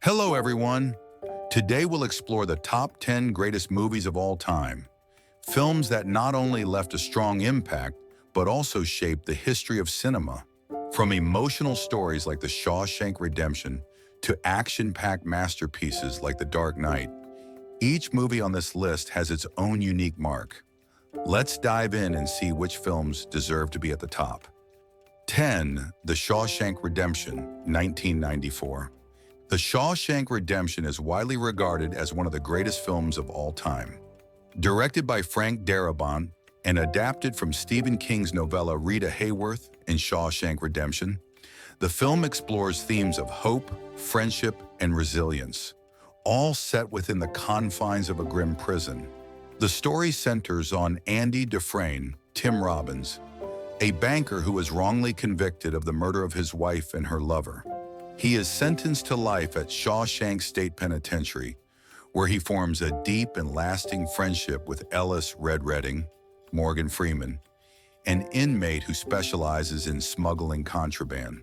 Hello, everyone. Today we'll explore the top 10 greatest movies of all time. Films that not only left a strong impact, but also shaped the history of cinema. From emotional stories like The Shawshank Redemption to action-packed masterpieces like The Dark Knight, each movie on this list has its own unique mark. Let's dive in and see which films deserve to be at the top. 10. The Shawshank Redemption, 1994. The Shawshank Redemption is widely regarded as one of the greatest films of all time. Directed by Frank Darabont and adapted from Stephen King's novella Rita Hayworth in Shawshank Redemption, the film explores themes of hope, friendship, and resilience, all set within the confines of a grim prison. The story centers on Andy Dufresne, Tim Robbins, a banker who is wrongly convicted of the murder of his wife and her lover. He is sentenced to life at Shawshank State Penitentiary, where he forms a deep and lasting friendship with Ellis Red Redding, Morgan Freeman, an inmate who specializes in smuggling contraband.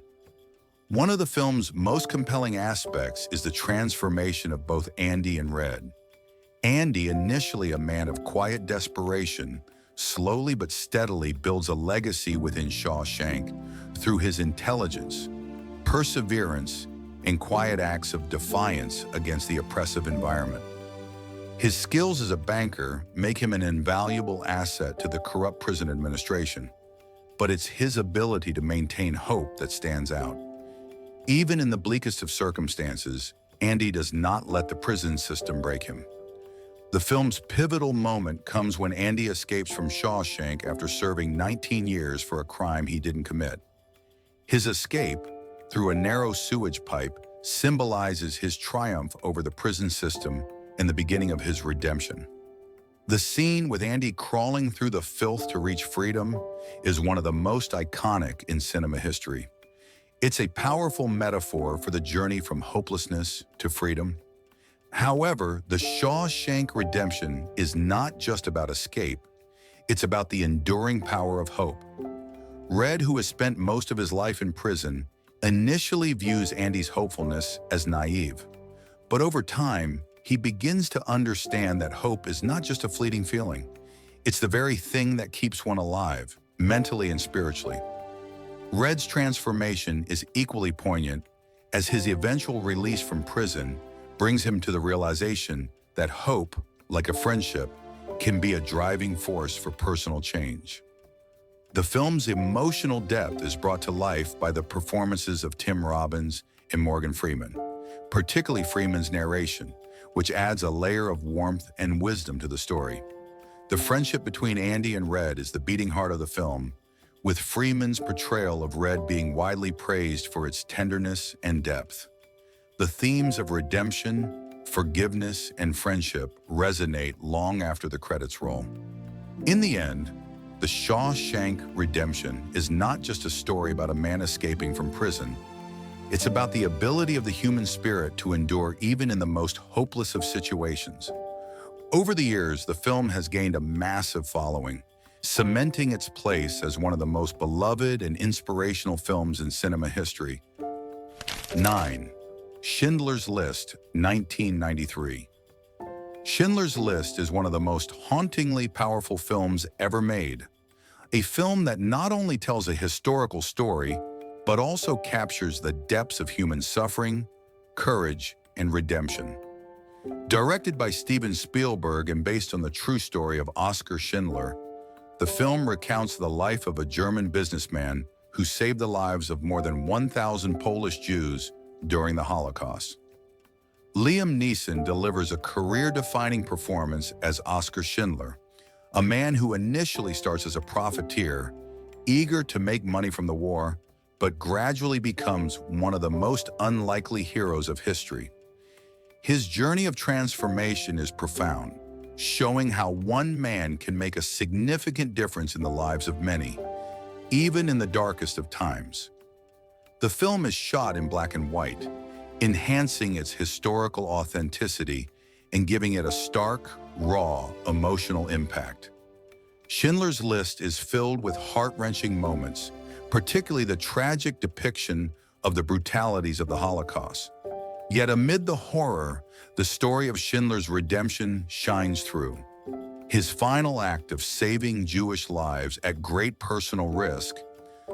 One of the film's most compelling aspects is the transformation of both Andy and Red. Andy, initially a man of quiet desperation, slowly but steadily builds a legacy within Shawshank through his intelligence, perseverance, and quiet acts of defiance against the oppressive environment. His skills as a banker make him an invaluable asset to the corrupt prison administration, but it's his ability to maintain hope that stands out. Even in the bleakest of circumstances, Andy does not let the prison system break him. The film's pivotal moment comes when Andy escapes from Shawshank after serving 19 years for a crime he didn't commit. His escape, through a narrow sewage pipe, symbolizes his triumph over the prison system and the beginning of his redemption. The scene with Andy crawling through the filth to reach freedom is one of the most iconic in cinema history. It's a powerful metaphor for the journey from hopelessness to freedom. However, The Shawshank Redemption is not just about escape, it's about the enduring power of hope. Red, who has spent most of his life in prison, initially views Andy's hopefulness as naive, but over time, he begins to understand that hope is not just a fleeting feeling. It's the very thing that keeps one alive, mentally and spiritually. Red's transformation is equally poignant, as his eventual release from prison brings him to the realization that hope, like a friendship, can be a driving force for personal change. The film's emotional depth is brought to life by the performances of Tim Robbins and Morgan Freeman, particularly Freeman's narration, which adds a layer of warmth and wisdom to the story. The friendship between Andy and Red is the beating heart of the film, with Freeman's portrayal of Red being widely praised for its tenderness and depth. The themes of redemption, forgiveness, and friendship resonate long after the credits roll. In the end, The Shawshank Redemption is not just a story about a man escaping from prison. It's about the ability of the human spirit to endure even in the most hopeless of situations. Over the years, the film has gained a massive following, cementing its place as one of the most beloved and inspirational films in cinema history. 9. Schindler's List, 1993. Schindler's List is one of the most hauntingly powerful films ever made. A film that not only tells a historical story, but also captures the depths of human suffering, courage, and redemption. Directed by Steven Spielberg and based on the true story of Oskar Schindler, the film recounts the life of a German businessman who saved the lives of more than 1,000 Polish Jews during the Holocaust. Liam Neeson delivers a career-defining performance as Oskar Schindler, a man who initially starts as a profiteer, eager to make money from the war, but gradually becomes one of the most unlikely heroes of history. His journey of transformation is profound, showing how one man can make a significant difference in the lives of many, even in the darkest of times. The film is shot in black and white, enhancing its historical authenticity and giving it a stark, raw, emotional impact. Schindler's List is filled with heart-wrenching moments, particularly the tragic depiction of the brutalities of the Holocaust. Yet amid the horror, the story of Schindler's redemption shines through. His final act of saving Jewish lives at great personal risk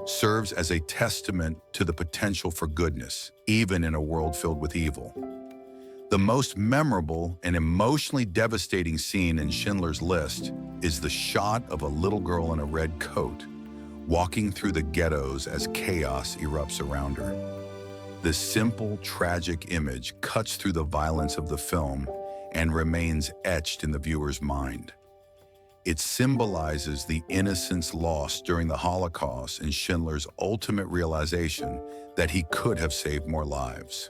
serves as a testament to the potential for goodness, even in a world filled with evil. The most memorable and emotionally devastating scene in Schindler's List is the shot of a little girl in a red coat, walking through the ghettos as chaos erupts around her. This simple, tragic image cuts through the violence of the film and remains etched in the viewer's mind. It symbolizes the innocence lost during the Holocaust and Schindler's ultimate realization that he could have saved more lives.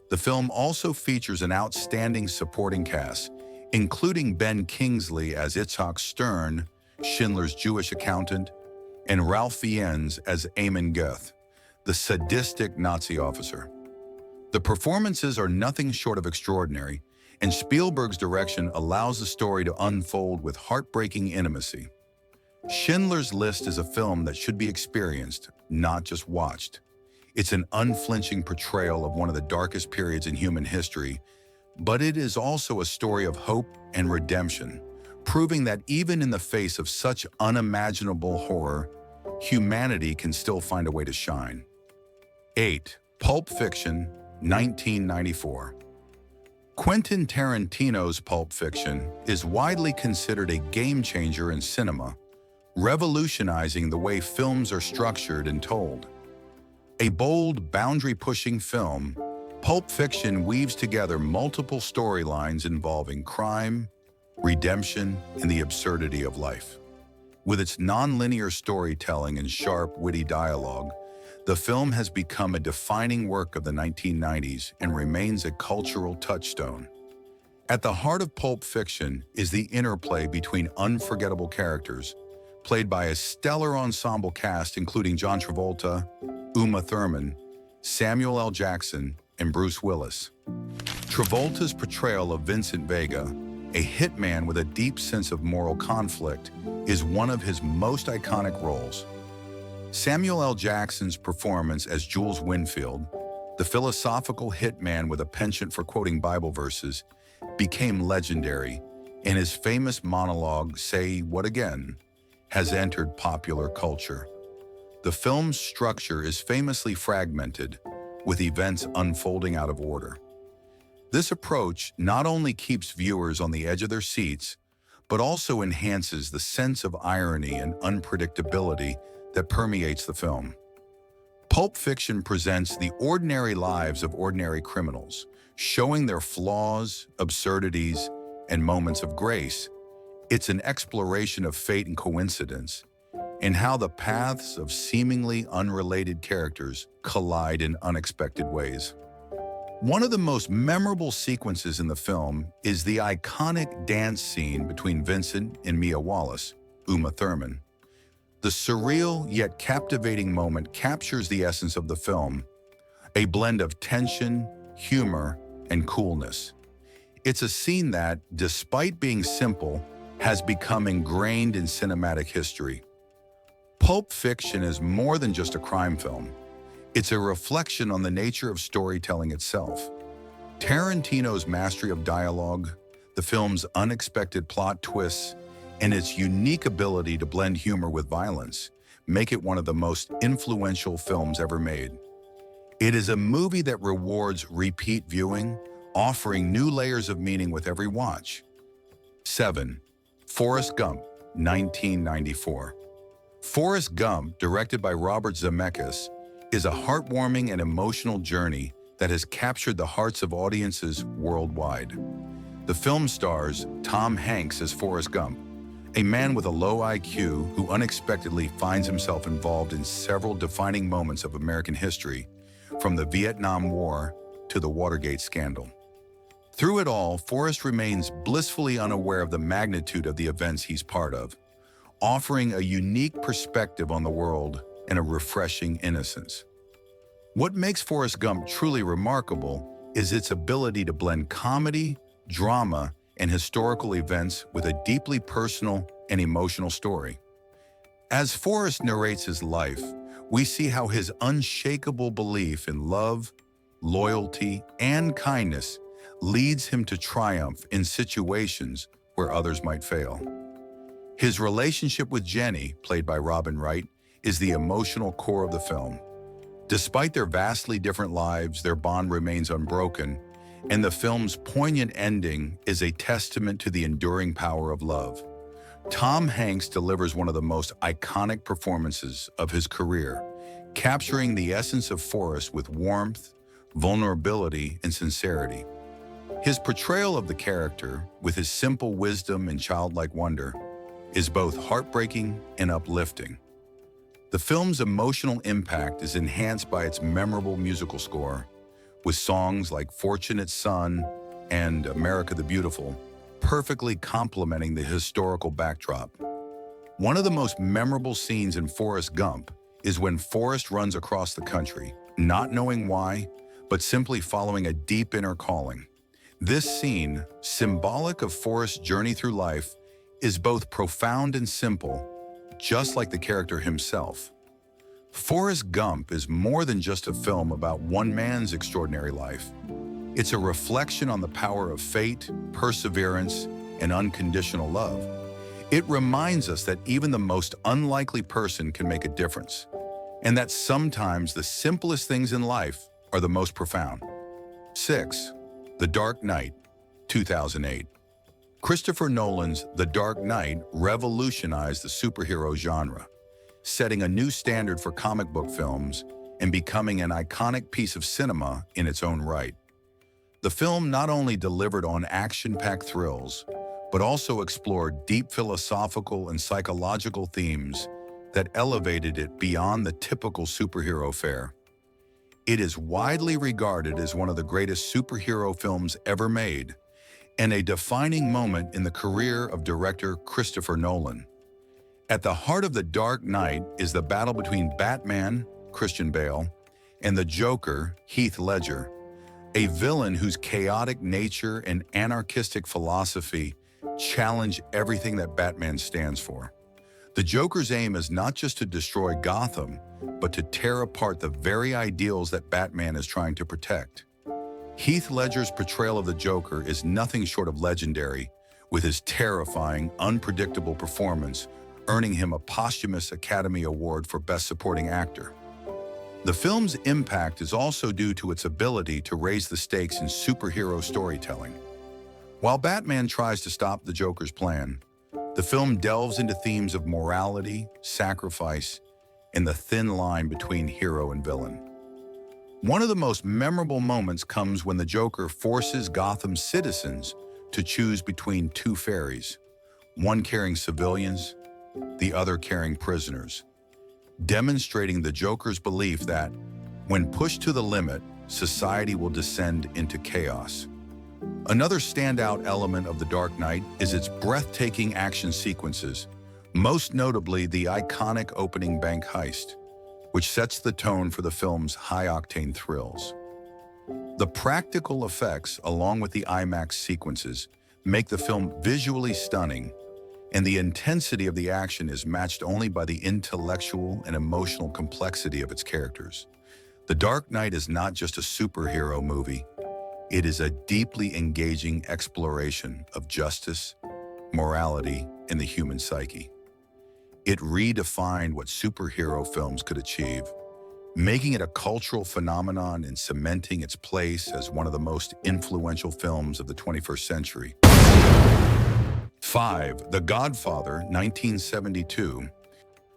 The film also features an outstanding supporting cast, including Ben Kingsley as Itzhak Stern, Schindler's Jewish accountant, and Ralph Fiennes as Amon Goeth, the sadistic Nazi officer. The performances are nothing short of extraordinary, and Spielberg's direction allows the story to unfold with heartbreaking intimacy. Schindler's List is a film that should be experienced, not just watched. It's an unflinching portrayal of one of the darkest periods in human history, but it is also a story of hope and redemption, proving that even in the face of such unimaginable horror, humanity can still find a way to shine. 8. Pulp Fiction, 1994. Quentin Tarantino's Pulp Fiction is widely considered a game-changer in cinema, revolutionizing the way films are structured and told. A bold, boundary-pushing film, Pulp Fiction weaves together multiple storylines involving crime, redemption, and the absurdity of life. With its non-linear storytelling and sharp, witty dialogue, the film has become a defining work of the 1990s and remains a cultural touchstone. At the heart of Pulp Fiction is the interplay between unforgettable characters, played by a stellar ensemble cast including John Travolta, Uma Thurman, Samuel L. Jackson, and Bruce Willis. Travolta's portrayal of Vincent Vega, a hitman with a deep sense of moral conflict, is one of his most iconic roles. Samuel L. Jackson's performance as Jules Winfield, the philosophical hitman with a penchant for quoting Bible verses, became legendary, and his famous monologue, "Say What Again?" has entered popular culture. The film's structure is famously fragmented, with events unfolding out of order. This approach not only keeps viewers on the edge of their seats, but also enhances the sense of irony and unpredictability that permeates the film. Pulp Fiction presents the ordinary lives of ordinary criminals, showing their flaws, absurdities, and moments of grace. It's an exploration of fate and coincidence, and how the paths of seemingly unrelated characters collide in unexpected ways. One of the most memorable sequences in the film is the iconic dance scene between Vincent and Mia Wallace, Uma Thurman. The surreal yet captivating moment captures the essence of the film, a blend of tension, humor, and coolness. It's a scene that, despite being simple, has become ingrained in cinematic history. Pulp Fiction is more than just a crime film. It's a reflection on the nature of storytelling itself. Tarantino's mastery of dialogue, the film's unexpected plot twists, and its unique ability to blend humor with violence make it one of the most influential films ever made. It is a movie that rewards repeat viewing, offering new layers of meaning with every watch. 7. Forrest Gump, 1994. Forrest Gump, directed by Robert Zemeckis, is a heartwarming and emotional journey that has captured the hearts of audiences worldwide. The film stars Tom Hanks as Forrest Gump, a man with a low IQ who unexpectedly finds himself involved in several defining moments of American history, from the Vietnam War to the Watergate scandal. Through it all, Forrest remains blissfully unaware of the magnitude of the events he's part of, offering a unique perspective on the world and a refreshing innocence. What makes Forrest Gump truly remarkable is its ability to blend comedy, drama, and historical events with a deeply personal and emotional story. As Forrest narrates his life, we see how his unshakable belief in love, loyalty, and kindness leads him to triumph in situations where others might fail. His relationship with Jenny, played by Robin Wright, is the emotional core of the film. Despite their vastly different lives, their bond remains unbroken, and the film's poignant ending is a testament to the enduring power of love. Tom Hanks delivers one of the most iconic performances of his career, capturing the essence of Forrest with warmth, vulnerability, and sincerity. His portrayal of the character, with his simple wisdom and childlike wonder, is both heartbreaking and uplifting. The film's emotional impact is enhanced by its memorable musical score, with songs like Fortunate Son and America the Beautiful perfectly complementing the historical backdrop. One of the most memorable scenes in Forrest Gump is when Forrest runs across the country, not knowing why, but simply following a deep inner calling. This scene, symbolic of Forrest's journey through life, is both profound and simple, just like the character himself. Forrest Gump is more than just a film about one man's extraordinary life. It's a reflection on the power of fate, perseverance, and unconditional love. It reminds us that even the most unlikely person can make a difference, and that sometimes the simplest things in life are the most profound. 6. The Dark Knight, 2008. Christopher Nolan's The Dark Knight revolutionized the superhero genre, setting a new standard for comic book films and becoming an iconic piece of cinema in its own right. The film not only delivered on action-packed thrills, but also explored deep philosophical and psychological themes that elevated it beyond the typical superhero fare. It is widely regarded as one of the greatest superhero films ever made, and a defining moment in the career of director Christopher Nolan. At the heart of The Dark Knight is the battle between Batman, Christian Bale, and the Joker, Heath Ledger, a villain whose chaotic nature and anarchistic philosophy challenge everything that Batman stands for. The Joker's aim is not just to destroy Gotham, but to tear apart the very ideals that Batman is trying to protect. Heath Ledger's portrayal of the Joker is nothing short of legendary, with his terrifying, unpredictable performance earning him a posthumous Academy Award for Best Supporting Actor. The film's impact is also due to its ability to raise the stakes in superhero storytelling. While Batman tries to stop the Joker's plan, the film delves into themes of morality, sacrifice, and the thin line between hero and villain. One of the most memorable moments comes when the Joker forces Gotham's citizens to choose between two ferries, one carrying civilians, the other carrying prisoners, demonstrating the Joker's belief that, when pushed to the limit, society will descend into chaos. Another standout element of The Dark Knight is its breathtaking action sequences, most notably the iconic opening bank heist, which sets the tone for the film's high-octane thrills. The practical effects, along with the IMAX sequences, make the film visually stunning, and the intensity of the action is matched only by the intellectual and emotional complexity of its characters. The Dark Knight is not just a superhero movie. It is a deeply engaging exploration of justice, morality, and the human psyche. It redefined what superhero films could achieve, making it a cultural phenomenon and cementing its place as one of the most influential films of the 21st century. 5. The Godfather, 1972.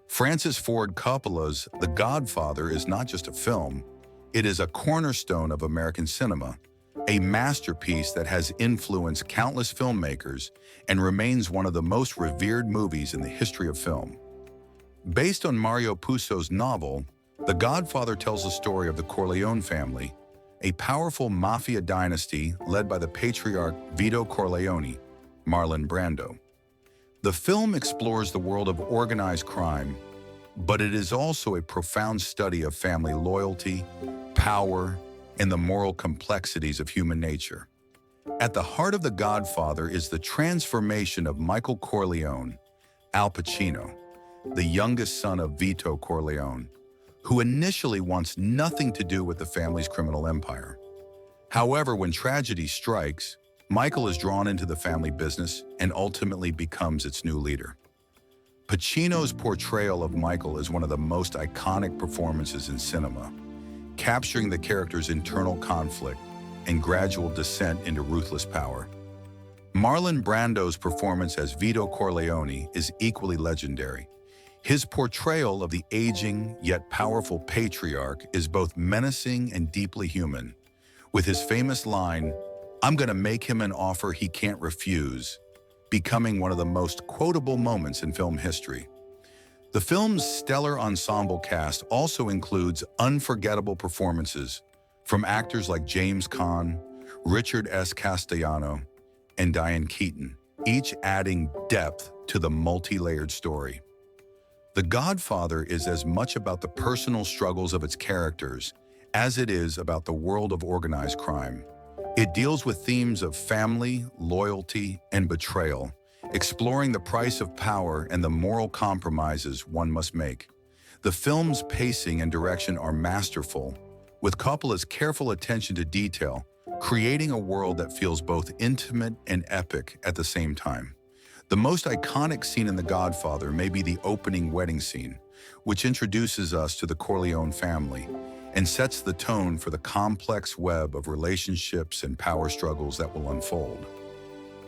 Francis Ford Coppola's The Godfather is not just a film, it is a cornerstone of American cinema, a masterpiece that has influenced countless filmmakers and remains one of the most revered movies in the history of film. Based on Mario Puzo's novel, The Godfather tells the story of the Corleone family, a powerful mafia dynasty led by the patriarch Vito Corleone, Marlon Brando. The film explores the world of organized crime, but it is also a profound study of family loyalty, power, and the moral complexities of human nature. At the heart of The Godfather is the transformation of Michael Corleone, Al Pacino, the youngest son of Vito Corleone, who initially wants nothing to do with the family's criminal empire. However, when tragedy strikes, Michael is drawn into the family business and ultimately becomes its new leader. Pacino's portrayal of Michael is one of the most iconic performances in cinema, capturing the character's internal conflict and gradual descent into ruthless power. Marlon Brando's performance as Vito Corleone is equally legendary. His portrayal of the aging yet powerful patriarch is both menacing and deeply human, with his famous line, "I'm gonna make him an offer he can't refuse," becoming one of the most quotable moments in film history. The film's stellar ensemble cast also includes unforgettable performances from actors like James Caan, Richard S. Castellano, and Diane Keaton, each adding depth to the multi-layered story. The Godfather is as much about the personal struggles of its characters as it is about the world of organized crime. It deals with themes of family, loyalty, and betrayal, exploring the price of power and the moral compromises one must make. The film's pacing and direction are masterful, with Coppola's careful attention to detail, creating a world that feels both intimate and epic at the same time. The most iconic scene in The Godfather may be the opening wedding scene, which introduces us to the Corleone family and sets the tone for the complex web of relationships and power struggles that will unfold.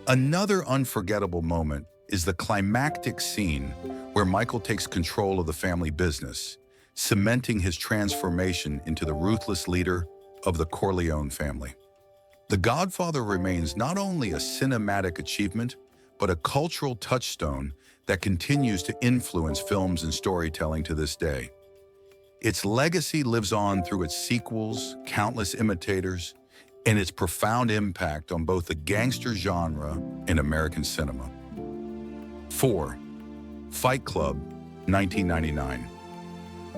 Another unforgettable moment is the climactic scene where Michael takes control of the family business, cementing his transformation into the ruthless leader of the Corleone family. The Godfather remains not only a cinematic achievement, but a cultural touchstone that continues to influence films and storytelling to this day. Its legacy lives on through its sequels, countless imitators, and its profound impact on both the gangster genre and American cinema. 4. Fight Club, 1999.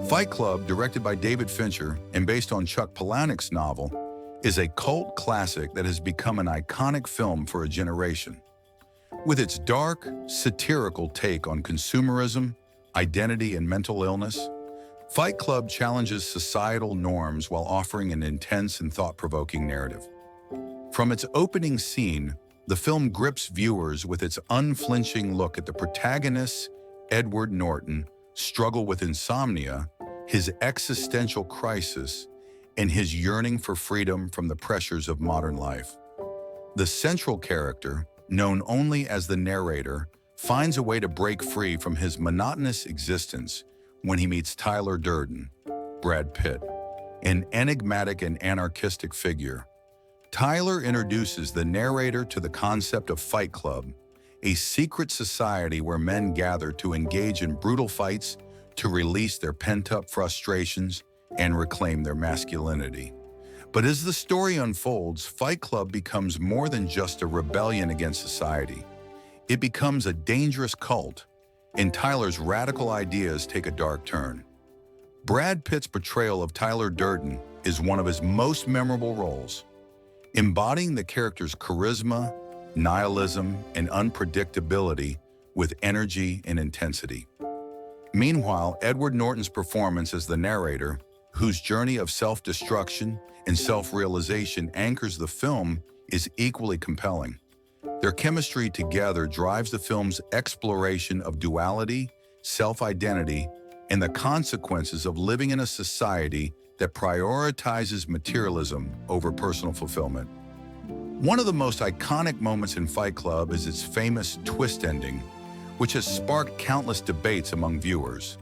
Fight Club, directed by David Fincher and based on Chuck Palahniuk's novel, is a cult classic that has become an iconic film for a generation. With its dark, satirical take on consumerism, identity, and mental illness, Fight Club challenges societal norms while offering an intense and thought-provoking narrative. From its opening scene, the film grips viewers with its unflinching look at the protagonist, Edward Norton, struggle with insomnia, his existential crisis, and his yearning for freedom from the pressures of modern life. The central character, known only as the narrator, finds a way to break free from his monotonous existence when he meets Tyler Durden, Brad Pitt, an enigmatic and anarchistic figure. Tyler introduces the narrator to the concept of Fight Club, a secret society where men gather to engage in brutal fights to release their pent-up frustrations and reclaim their masculinity. But as the story unfolds, Fight Club becomes more than just a rebellion against society. It becomes a dangerous cult, and Tyler's radical ideas take a dark turn. Brad Pitt's portrayal of Tyler Durden is one of his most memorable roles, embodying the character's charisma, nihilism, and unpredictability with energy and intensity. Meanwhile, Edward Norton's performance as the narrator, whose journey of self-destruction and self-realization anchors the film, is equally compelling. Their chemistry together drives the film's exploration of duality, self-identity, and the consequences of living in a society that prioritizes materialism over personal fulfillment. One of the most iconic moments in Fight Club is its famous twist ending, which has sparked countless debates among viewers.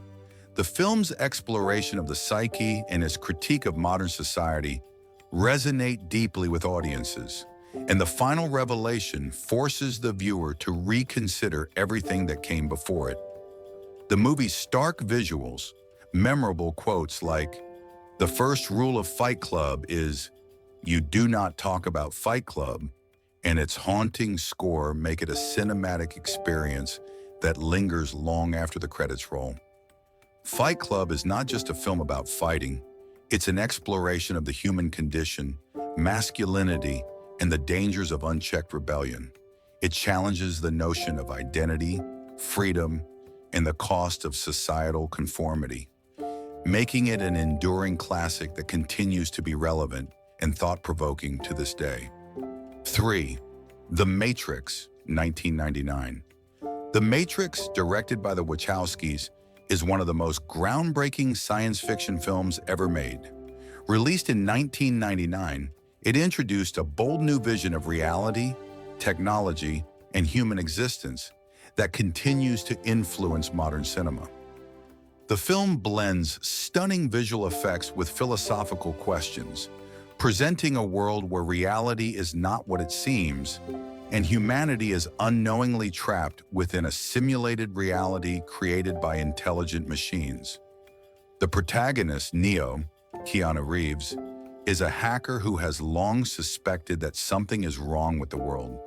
The film's exploration of the psyche and its critique of modern society resonate deeply with audiences, and the final revelation forces the viewer to reconsider everything that came before it. The movie's stark visuals, memorable quotes like, "The first rule of Fight Club is, you do not talk about Fight Club," and its haunting score make it a cinematic experience that lingers long after the credits roll. Fight Club is not just a film about fighting, it's an exploration of the human condition, masculinity, and the dangers of unchecked rebellion. It challenges the notion of identity, freedom, and the cost of societal conformity, making it an enduring classic that continues to be relevant and thought-provoking to this day. 3. The Matrix, 1999. The Matrix, directed by the Wachowskis, is one of the most groundbreaking science fiction films ever made. Released in 1999, it introduced a bold new vision of reality, technology, and human existence that continues to influence modern cinema. The film blends stunning visual effects with philosophical questions, presenting a world where reality is not what it seems, and humanity is unknowingly trapped within a simulated reality created by intelligent machines. The protagonist, Neo, Keanu Reeves, is a hacker who has long suspected that something is wrong with the world.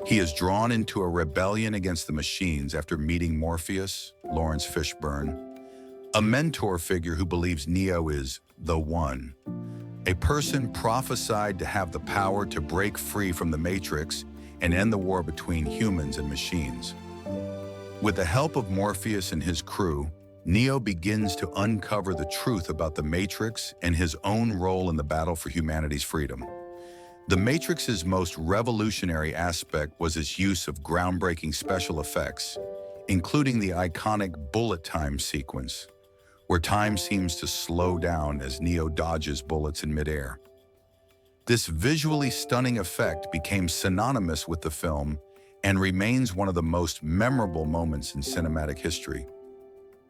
He is drawn into a rebellion against the machines after meeting Morpheus, Lawrence Fishburne, a mentor figure who believes Neo is the one, a person prophesied to have the power to break free from the Matrix and end the war between humans and machines. With the help of Morpheus and his crew, Neo begins to uncover the truth about the Matrix and his own role in the battle for humanity's freedom. The Matrix's most revolutionary aspect was its use of groundbreaking special effects, including the iconic bullet time sequence, where time seems to slow down as Neo dodges bullets in midair. This visually stunning effect became synonymous with the film and remains one of the most memorable moments in cinematic history.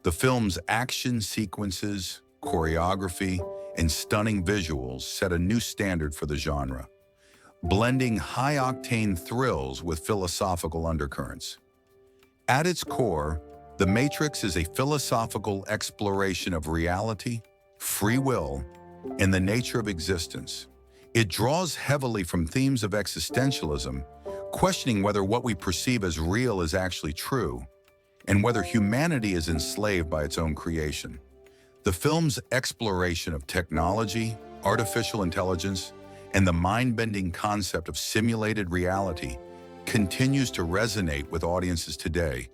The film's action sequences, choreography, and stunning visuals set a new standard for the genre, blending high-octane thrills with philosophical undercurrents. At its core, The Matrix is a philosophical exploration of reality, free will, and the nature of existence. It draws heavily from themes of existentialism, questioning whether what we perceive as real is actually true, and whether humanity is enslaved by its own creation. The film's exploration of technology, artificial intelligence, and the mind-bending concept of simulated reality continues to resonate with audiences today,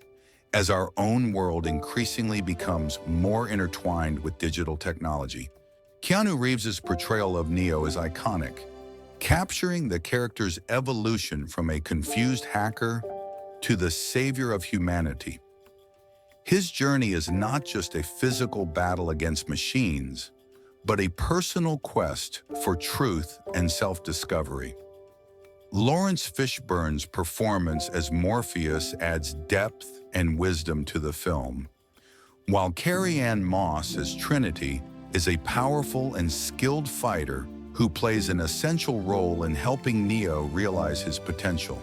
as our own world increasingly becomes more intertwined with digital technology. Keanu Reeves' portrayal of Neo is iconic, capturing the character's evolution from a confused hacker to the savior of humanity. His journey is not just a physical battle against machines, but a personal quest for truth and self-discovery. Lawrence Fishburne's performance as Morpheus adds depth and wisdom to the film, while Carrie-Anne Moss as Trinity is a powerful and skilled fighter who plays an essential role in helping Neo realize his potential.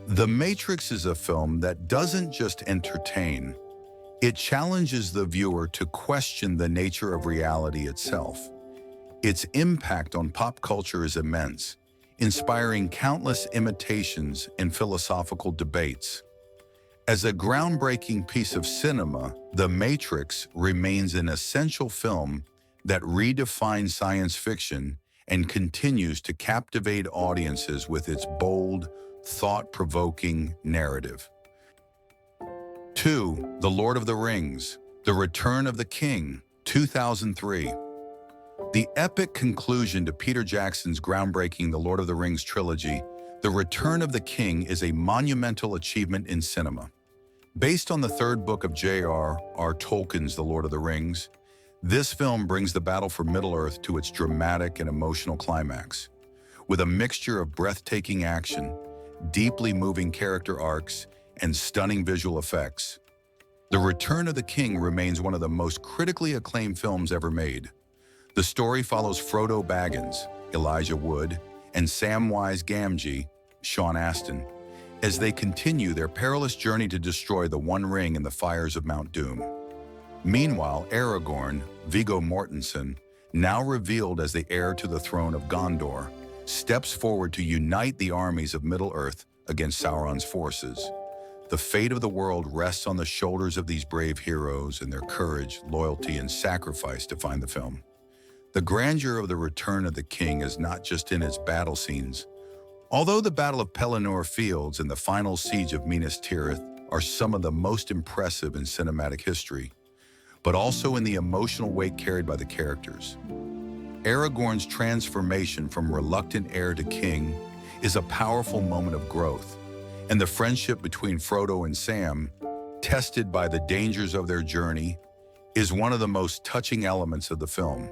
The Matrix is a film that doesn't just entertain, it challenges the viewer to question the nature of reality itself. Its impact on pop culture is immense, inspiring countless imitations and philosophical debates. As a groundbreaking piece of cinema, The Matrix remains an essential film that redefines science fiction and continues to captivate audiences with its bold, thought-provoking narrative. 2. The Lord of the Rings, The Return of the King, 2003. The epic conclusion to Peter Jackson's groundbreaking The Lord of the Rings trilogy, The Return of the King, is a monumental achievement in cinema. Based on the third book of J.R.R. Tolkien's The Lord of the Rings, this film brings the battle for Middle-earth to its dramatic and emotional climax. With a mixture of breathtaking action, deeply moving character arcs, and stunning visual effects, The Return of the King remains one of the most critically acclaimed films ever made. The story follows Frodo Baggins, Elijah Wood, and Samwise Gamgee, Sean Astin, as they continue their perilous journey to destroy the One Ring in the fires of Mount Doom. Meanwhile, Aragorn, Viggo Mortensen, now revealed as the heir to the throne of Gondor, steps forward to unite the armies of Middle-earth against Sauron's forces. The fate of the world rests on the shoulders of these brave heroes, and their courage, loyalty, and sacrifice define the film. The grandeur of The Return of the King is not just in its battle scenes. Although the Battle of Pelennor Fields and the final siege of Minas Tirith are some of the most impressive in cinematic history, but also in the emotional weight carried by the characters. Aragorn's transformation from reluctant heir to king is a powerful moment of growth, and the friendship between Frodo and Sam, tested by the dangers of their journey, is one of the most touching elements of the film.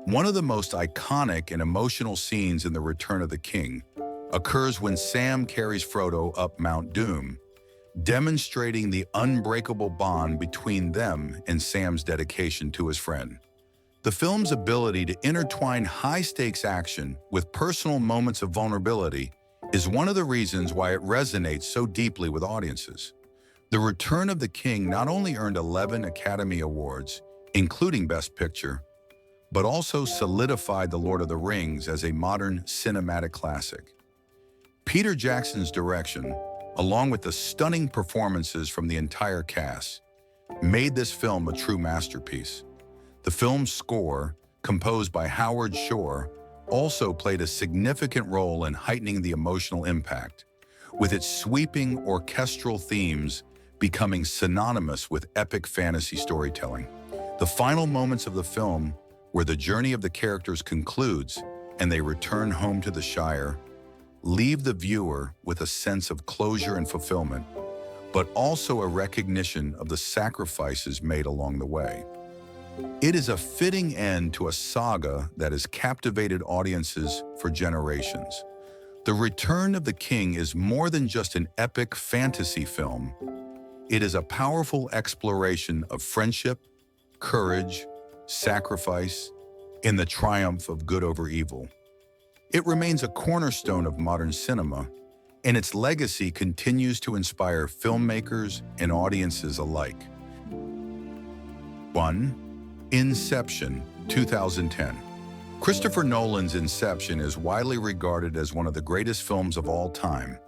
One of the most iconic and emotional scenes in The Return of the King occurs when Sam carries Frodo up Mount Doom, demonstrating the unbreakable bond between them and Sam's dedication to his friend. The film's ability to intertwine high-stakes action with personal moments of vulnerability is one of the reasons why it resonates so deeply with audiences. The Return of the King not only earned 11 Academy Awards, including Best Picture, but also solidified The Lord of the Rings as a modern cinematic classic. Peter Jackson's direction, along with the stunning performances from the entire cast, made this film a true masterpiece. The film's score, composed by Howard Shore, also played a significant role in heightening the emotional impact, with its sweeping orchestral themes becoming synonymous with epic fantasy storytelling. The final moments of the film, where the journey of the characters concludes and they return home to the Shire, leave the viewer with a sense of closure and fulfillment, but also a recognition of the sacrifices made along the way. It is a fitting end to a saga that has captivated audiences for generations. The Return of the King is more than just an epic fantasy film. It is a powerful exploration of friendship, courage, sacrifice, and the triumph of good over evil. It remains a cornerstone of modern cinema, and its legacy continues to inspire filmmakers and audiences alike. 1. Inception, 2010. Christopher Nolan's Inception is widely regarded as one of the greatest films of all time,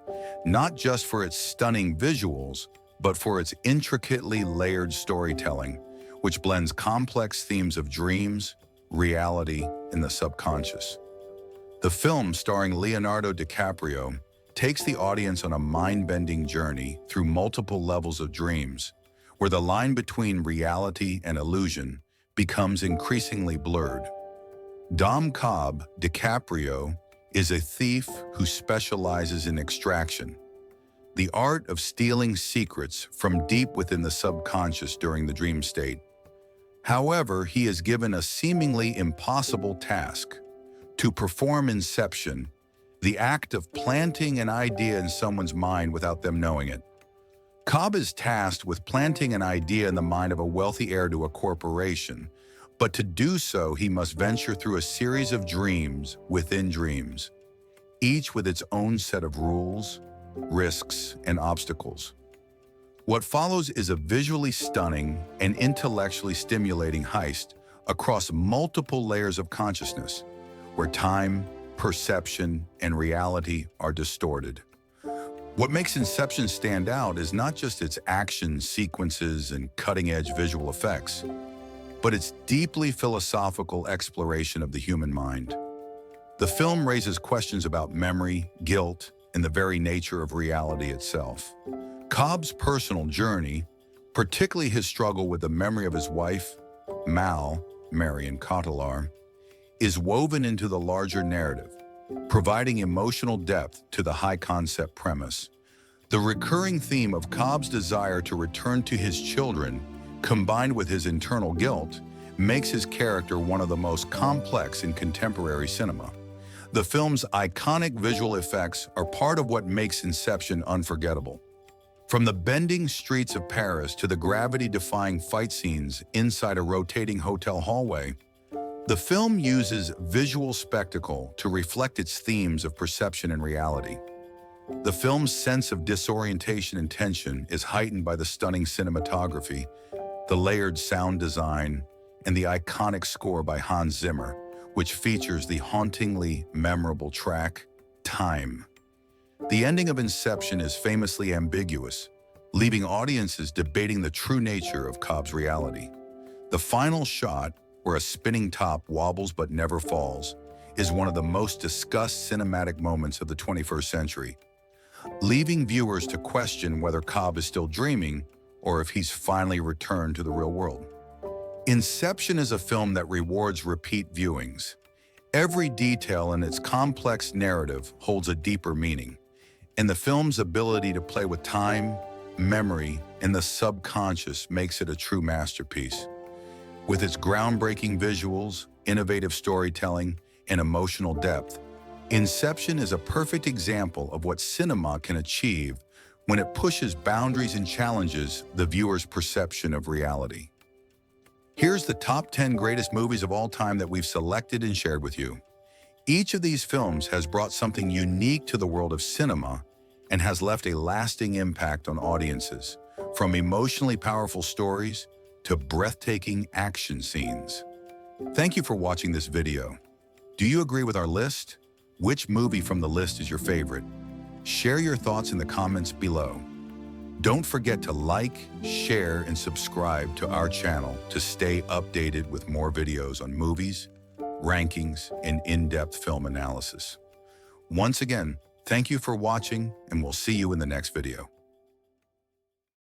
not just for its stunning visuals, but for its intricately layered storytelling, which blends complex themes of dreams, reality, and the subconscious. The film, starring Leonardo DiCaprio, takes the audience on a mind-bending journey through multiple levels of dreams, where the line between reality and illusion becomes increasingly blurred. Dom Cobb, DiCaprio, is a thief who specializes in extraction, the art of stealing secrets from deep within the subconscious during the dream state. However, he is given a seemingly impossible task: to perform inception, the act of planting an idea in someone's mind without them knowing it. Cobb is tasked with planting an idea in the mind of a wealthy heir to a corporation, but to do so, he must venture through a series of dreams within dreams, each with its own set of rules, risks, and obstacles. What follows is a visually stunning and intellectually stimulating heist across multiple layers of consciousness, where time, perception, and reality are distorted. What makes Inception stand out is not just its action sequences and cutting-edge visual effects, but its deeply philosophical exploration of the human mind. The film raises questions about memory, guilt, and the very nature of reality itself. Cobb's personal journey, particularly his struggle with the memory of his wife, Mal, Marion Cotillard, is woven into the larger narrative, providing emotional depth to the high-concept premise. The recurring theme of Cobb's desire to return to his children, combined with his internal guilt, makes his character one of the most complex in contemporary cinema. The film's iconic visual effects are part of what makes Inception unforgettable. From the bending streets of Paris to the gravity-defying fight scenes inside a rotating hotel hallway, the film uses visual spectacle to reflect its themes of perception and reality. The film's sense of disorientation and tension is heightened by the stunning cinematography, the layered sound design, and the iconic score by Hans Zimmer, which features the hauntingly memorable track, Time. The ending of Inception is famously ambiguous, leaving audiences debating the true nature of Cobb's reality. The final shot, where a spinning top wobbles but never falls, is one of the most discussed cinematic moments of the 21st century, leaving viewers to question whether Cobb is still dreaming or if he's finally returned to the real world. Inception is a film that rewards repeat viewings. Every detail in its complex narrative holds a deeper meaning, and the film's ability to play with time, memory, and the subconscious makes it a true masterpiece. With its groundbreaking visuals, innovative storytelling, and emotional depth, Inception is a perfect example of what cinema can achieve when it pushes boundaries and challenges the viewer's perception of reality. Here's the top 10 greatest movies of all time that we've selected and shared with you. Each of these films has brought something unique to the world of cinema and has left a lasting impact on audiences, from emotionally powerful stories to breathtaking action scenes. Thank you for watching this video. Do you agree with our list? Which movie from the list is your favorite? Share your thoughts in the comments below. Don't forget to like, share, and subscribe to our channel to stay updated with more videos on movies, rankings, and in-depth film analysis. Once again, thank you for watching, and we'll see you in the next video.